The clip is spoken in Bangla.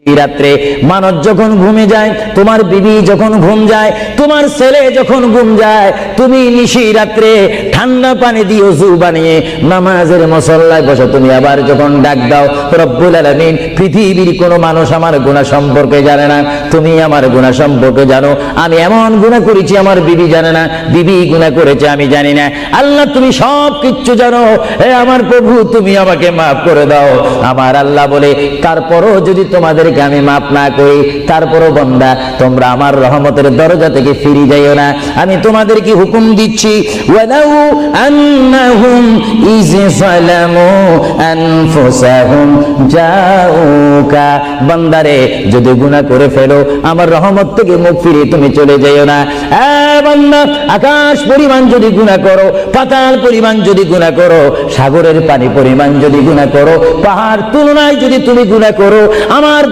রাত্রে মানুষ যখন ঘুমে যায়, তোমার বিবি যখন ঘুম যায়, তোমার ছেলে যখন ঘুম যায়, তুমি নিশি রাত্রে ঠান্ডা পানি দিয়ে ওযু বানিয়ে নামাজের মুসল্লায় বসো। তুমি আবার যখন ডাক দাও, রব্বুল আলামিন, পৃথিবীর কোনো মানুষ আমার গুনাহ সম্পর্কে জানে না, তুমি আমার গুনাহ সম্পর্কে জানো। আমি এমন গুনাহ করেছি আমার বিবি জানে না, বিবি গুনাহ করেছে আমি জানি না। আল্লাহ তুমি সব কিচ্ছু জানো, হে আমার প্রভু তুমি আমাকে মাফ করে দাও। আমার আল্লাহ বলে, তারপরও যদি তোমাদেরকে আমি মাফ না করি, তারপরও বান্দা তোমরা আমার রহমতের দরজা থেকে ফিরে যাইও না। আমি তোমাদেরকে হুকুম দিচ্ছি, ওয়ালাউ আন্নাহুম ইয যালামু আনফুসাহুম জাউকা, বান্দারে যদি গুনাহ করে ফেলো আমার রহমত থেকে মুখ ফিরিয়ে তুমি চলে যাইও না। বান্দা, আকাশ পরিমাণ যদি গুনাহ করো, পাতাল পরিমাণ যদি গুনাহ করো, সাগরের পানি পরিমাণ যদি গুনাহ করো, পাহাড় তুলনায় যদি তুমি গুনাহ করো, আমার